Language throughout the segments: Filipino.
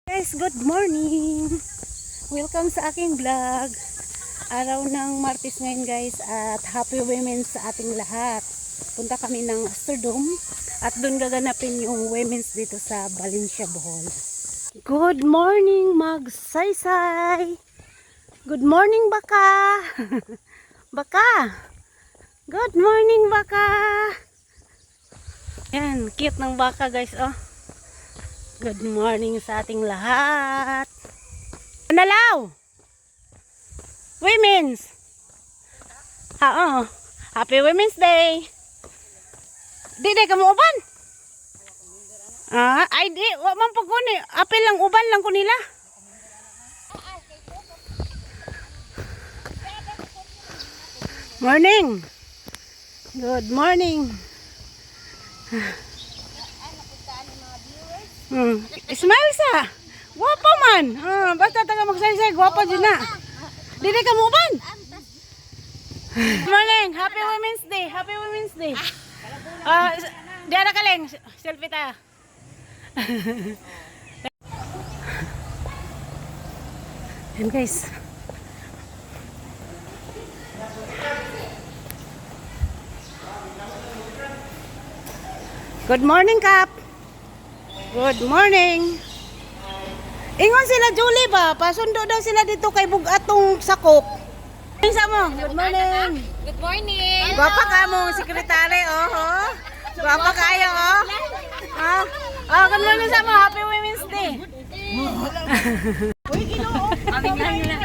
Guys, good morning! Welcome sa aking vlog. Araw ng Martes ngayon guys at Happy Women's sa ating lahat. Punta kami ng Astrodome at doon gaganapin yung Women's dito sa Valencia, Bohol. Good morning magsaysay! Good morning baka! Baka! Good morning baka! Yan, cute ng baka guys oh. Good morning sa ating lahat. Nalaw! Women's! Happy Women's Day! Di ka mo uban? Ay di, wag man pag kuni. Apil lang uban lang ko nila. Morning! Good morning! Smile sa. Guwapo man. Basta taga magsaysay, guwapo dyan na. Dili ka mo ban. Morning, Happy Women's Day. Happy Women's Day. Diyan na kaling, selfie tayo. Yan guys. Good morning, Kap. Good morning. Ingon sila Julie ba? Pasundo daw sila dito kay Bugatong Sakop. Isa mo. Good morning. Good morning. Gwapa ka mo, sekretary, oh. Gwapa kayo, oh. Good morning sa mo. Happy Women's Day. Uy, Ginoo. Aming lang yun.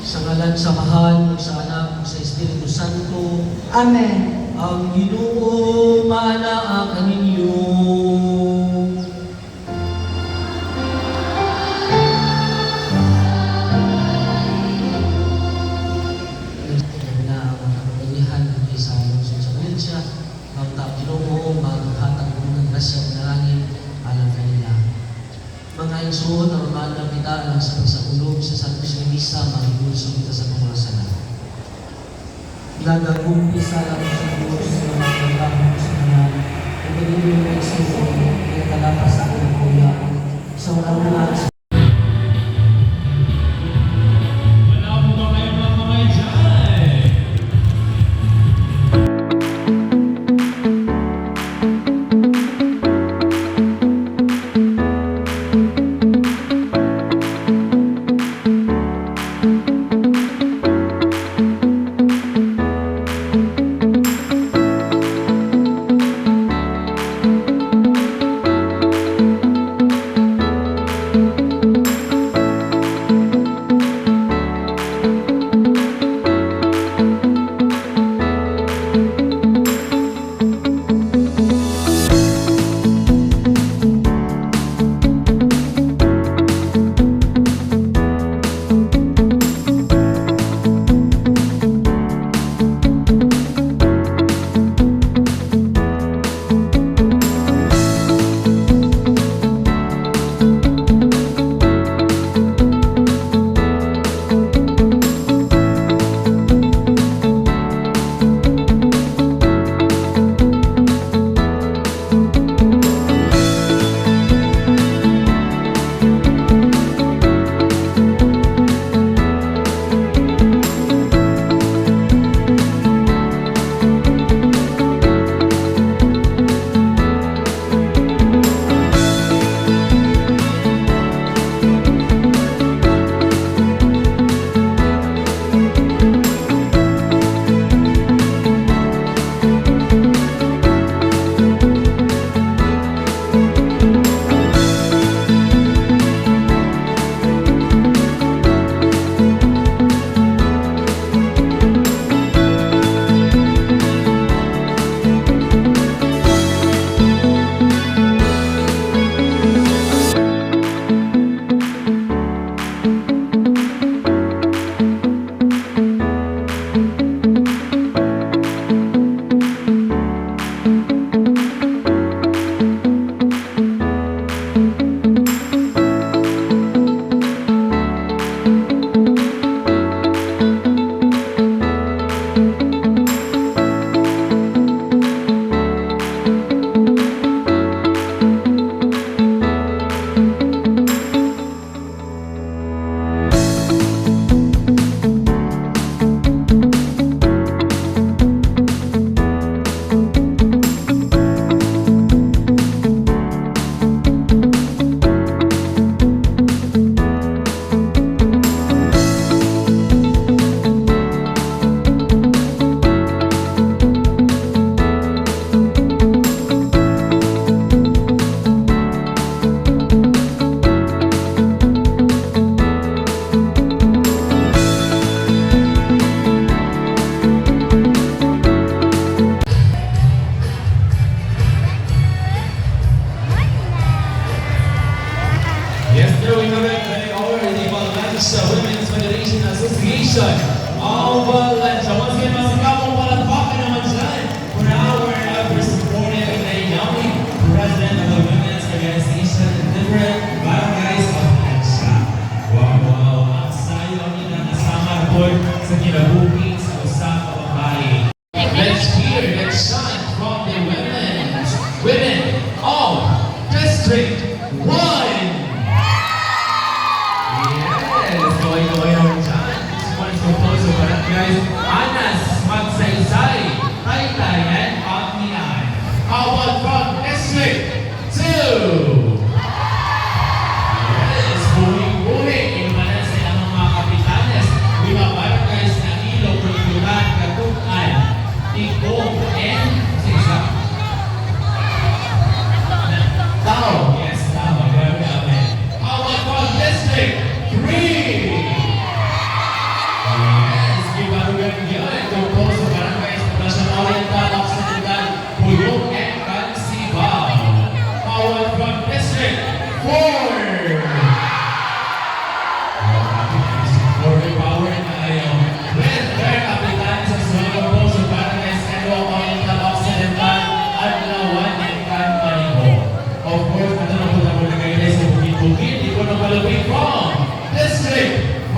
Sa ngalan sa Mahal, sa Anak, sa Espiritu Santo. Amen. Ang Ginoo maanaa kaninyo. Na ang kapangyarihan ng isa lungsod sa Valencia, ang taong Ginoo maghatag ng grasya ng langit alang kanila. Mga igsoon, normal na kita alang sa pagsaulog sa Santo Misa, magigulso kita sa mga sala. Nagagumpisa lang sa Diyos sa mga pagkakong sa kanya, ang pagiging ng igsoon, ay kalapas sa aking kuya, sa mga sa Guys, Anas, Magsaysay, Taytayan, Pagnian. How about from District 2? Yes, buhay-buhay. Inumanan sa ilang mga kapitanes. Lima barangay na Ilo, Pulikutan, Katukan, Tigong, and isa. Tao. Yes, tama. Grabe namin. How about from District 3? Yes, Kibarugan yun. Tungkol sa barangay sa National Oriental, Occidental, Puyok, and Cansibao. How about from District 4? More power na ayaw. With their kapitan sa Singapore sa barangay sa Oriental, Occidental, at Lawan, and Canmariho. Of course, ano na po na muna kayo sa bukid-bukid, di ko na malapit from District 5.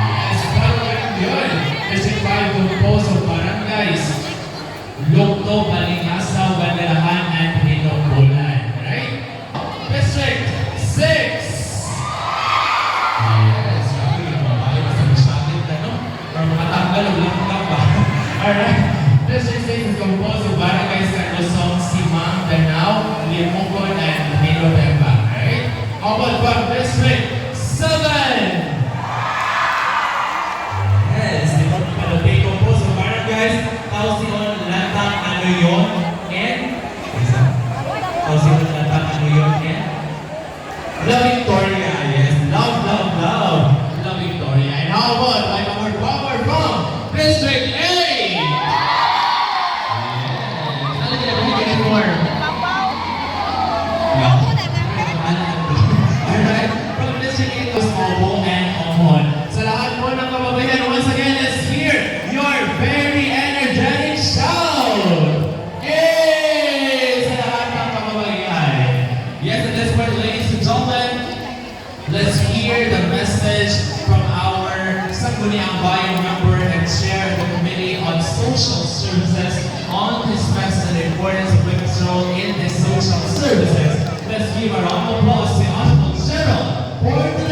Yes, barangay yun. District 5 composed of barangays Lukto, Balingasa, Banderahan, and Hinongbulan. Right? District 6. Yes, sabi yung mga bayo sa masakit na, no? Para makatanggal ang langkang ba? Alright. District 6 is composed of barangays Carlosong, Simang, Danao, Limongon, and Minobemba. Right? How about from District 7? Yes, di ba palapay composed of barangays Tausion, Lantang, Anoyon, and Tausion, Lantang, Anoyon, and La Victoria. Yes, love, love, love. La Victoria. And how about like our power from District 8? Yes. Ano kaya more? Yeah. Alright. From District 8 was Obo and Omon. Sa lahat po ng kababayan, once again, let's hear your very energetic shout! Yay! Sa lahat ng kababayan. Yes, at this point, ladies and gentlemen, let's hear the message from our Sangguniang Bayan member and chair of the Committee on Social Services on his message and the importance of women's role in the social services. Let's give a round of applause to Honorable Gerald Porter.